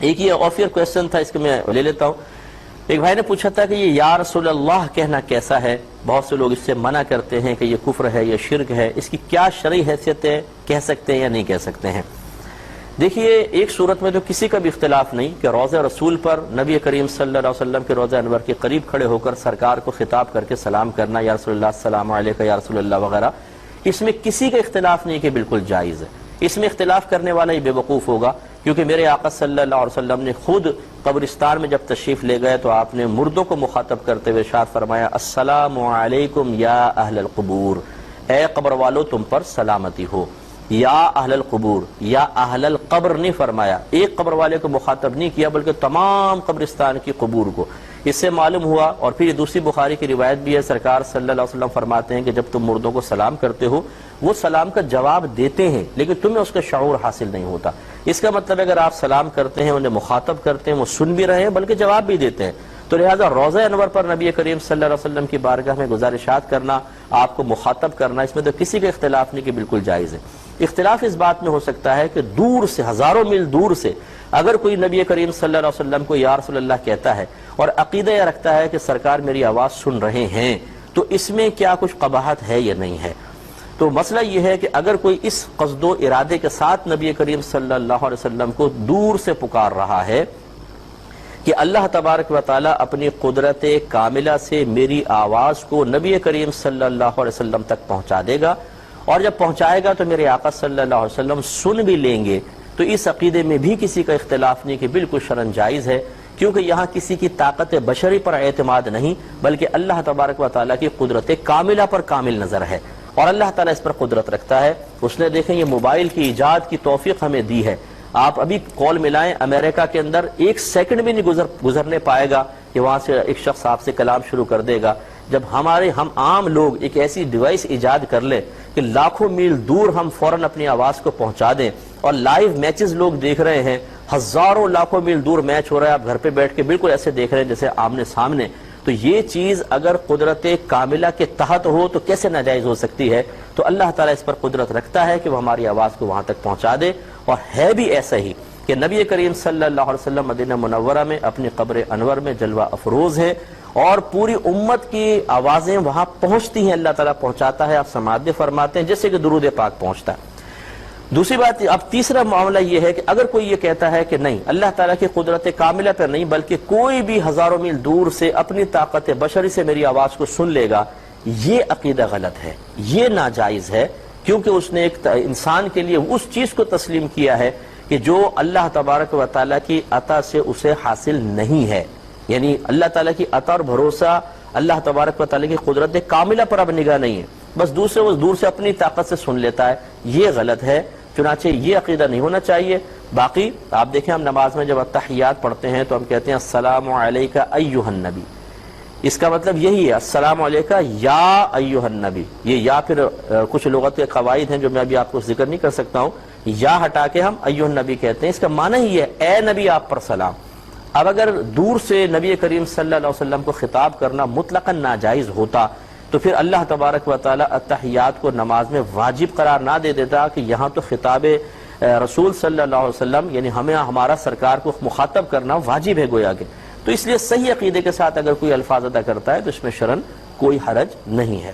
ایک یہ اور پھر کویسچن تھا، اس کو میں لے لیتا ہوں۔ ایک بھائی نے پوچھا تھا کہ یہ یا رسول اللہ کہنا کیسا ہے؟ بہت سے لوگ اس سے منع کرتے ہیں کہ یہ کفر ہے، یہ شرک ہے، اس کی کیا شرعی حیثیت ہے، کہہ سکتے ہیں یا نہیں کہہ سکتے ہیں؟ دیکھیے، ایک صورت میں تو کسی کا بھی اختلاف نہیں کہ روضہ رسول پر نبی کریم صلی اللہ علیہ وسلم کے روضہ انور کے قریب کھڑے ہو کر سرکار کو خطاب کر کے سلام کرنا، یا رسول اللہ السلام علیکہ یا رسول اللہ وغیرہ، اس میں کسی کا اختلاف نہیں کہ بالکل جائز ہے۔ اس میں اختلاف کرنے والا ہی بے وقوف ہوگا، کیونکہ میرے آقا صلی اللہ علیہ وسلم نے خود قبرستان میں جب تشریف لے گئے تو آپ نے مردوں کو مخاطب کرتے ہوئے ارشاد فرمایا، السلام علیکم یا اہل القبور، اے قبر والو تم پر سلامتی ہو۔ یا اہل القبور، یا اہل القبر نہیں فرمایا، ایک قبر والے کو مخاطب نہیں کیا بلکہ تمام قبرستان کی قبور کو۔ اس سے معلوم ہوا، اور پھر یہ دوسری بخاری کی روایت بھی ہے، سرکار صلی اللہ علیہ وسلم فرماتے ہیں کہ جب تم مردوں کو سلام کرتے ہو وہ سلام کا جواب دیتے ہیں لیکن تمہیں اس کا شعور حاصل نہیں ہوتا۔ اس کا مطلب اگر آپ سلام کرتے ہیں، انہیں مخاطب کرتے ہیں، وہ سن بھی رہے ہیں بلکہ جواب بھی دیتے ہیں، تو لہذا روضہ انور پر نبی کریم صلی اللہ علیہ وسلم کی بارگاہ میں گزارشات کرنا، آپ کو مخاطب کرنا، اس میں تو کسی کا اختلاف نہیں کہ بالکل جائز ہے۔ اختلاف اس بات میں ہو سکتا ہے کہ دور سے، ہزاروں میل دور سے اگر کوئی نبی کریم صلی اللہ علیہ وسلم کو یا رسول اللہ کہتا ہے اور عقیدہ یہ رکھتا ہے کہ سرکار میری آواز سن رہے ہیں، تو اس میں کیا کچھ قباحت ہے یا نہیں ہے؟ تو مسئلہ یہ ہے کہ اگر کوئی اس قصد و ارادے کے ساتھ نبی کریم صلی اللہ علیہ وسلم کو دور سے پکار رہا ہے کہ اللہ تبارک و تعالی اپنی قدرت کاملہ سے میری آواز کو نبی کریم صلی اللہ علیہ وسلم تک پہنچا دے گا، اور جب پہنچائے گا تو میرے آقا صلی اللہ علیہ وسلم سن بھی لیں گے، تو اس عقیدے میں بھی کسی کا اختلاف نہیں کہ بالکل شرعاً جائز ہے، کیونکہ یہاں کسی کی طاقت بشری پر اعتماد نہیں بلکہ اللہ تبارک و تعالیٰ کی قدرت کاملہ پر کامل نظر ہے، اور اللہ تعالیٰ اس پر قدرت رکھتا ہے۔ اس نے دیکھیں یہ موبائل کی ایجاد کی توفیق ہمیں دی ہے، آپ ابھی کال ملائیں، امریکہ کے اندر ایک سیکنڈ بھی نہیں گزرنے پائے گا کہ وہاں سے ایک شخص آپ سے کلام شروع کر دے گا۔ جب ہم عام لوگ ایک ایسی ڈیوائس ایجاد کر لیں کہ لاکھوں میل دور ہم فوراً اپنی آواز کو پہنچا دیں، اور لائیو میچز لوگ دیکھ رہے ہیں، ہزاروں لاکھوں میل دور میچ ہو رہا ہے، آپ گھر پہ بیٹھ کے بالکل ایسے دیکھ رہے ہیں جیسے آمنے سامنے، تو یہ چیز اگر قدرت کاملہ کے تحت ہو تو کیسے ناجائز ہو سکتی ہے؟ تو اللہ تعالیٰ اس پر قدرت رکھتا ہے کہ وہ ہماری آواز کو وہاں تک پہنچا دے، اور ہے بھی ایسا ہی کہ نبی کریم صلی اللہ علیہ وسلم مدینہ منورہ میں اپنی قبر انور میں جلوہ افروز ہے، اور پوری امت کی آوازیں وہاں پہنچتی ہیں، اللہ تعالیٰ پہنچاتا ہے، آپ سماعت فرماتے ہیں جیسے کہ درود پاک پہنچتا ہے۔ دوسری بات، اب تیسرا معاملہ یہ ہے کہ اگر کوئی یہ کہتا ہے کہ نہیں، اللہ تعالیٰ کی قدرت کاملہ پر نہیں بلکہ کوئی بھی ہزاروں میل دور سے اپنی طاقت بشری سے میری آواز کو سن لے گا، یہ عقیدہ غلط ہے، یہ ناجائز ہے، کیونکہ اس نے ایک انسان کے لیے اس چیز کو تسلیم کیا ہے کہ جو اللہ تبارک و تعالیٰ کی عطا سے اسے حاصل نہیں ہے، یعنی اللہ تعالیٰ کی عطا اور بھروسہ اللہ تبارک و تعالیٰ کی قدرت کاملہ پر اب نگاہ نہیں ہے، بس دوسرے وہ دور سے اپنی طاقت سے سن لیتا ہے، یہ غلط ہے۔ چنانچہ یہ عقیدہ نہیں ہونا چاہیے۔ باقی آپ دیکھیں، ہم نماز میں جب التحیات پڑھتے ہیں تو ہم کہتے ہیں السلام علیکہ ایھا النبی، اس کا مطلب یہی ہے السلام علیکہ یا ایھا النبی۔ یہ یا پھر کچھ لغت کے قواعد ہیں جو میں ابھی آپ کو ذکر نہیں کر سکتا ہوں، یا ہٹا کے ہم ایھا النبی کہتے ہیں، اس کا معنی ہی ہے اے نبی آپ پر سلام۔ اب اگر دور سے نبی کریم صلی اللہ علیہ وسلم کو خطاب کرنا مطلقاً ناجائز ہوتا تو پھر اللہ تبارک و تعالیٰ التحیات کو نماز میں واجب قرار نہ دے دیتا کہ یہاں تو خطاب رسول صلی اللہ علیہ وسلم یعنی ہمیں ہمارا سرکار کو مخاطب کرنا واجب ہے گویا کہ۔ تو اس لیے صحیح عقیدے کے ساتھ اگر کوئی الفاظ ادا کرتا ہے تو اس میں شرعاً کوئی حرج نہیں ہے۔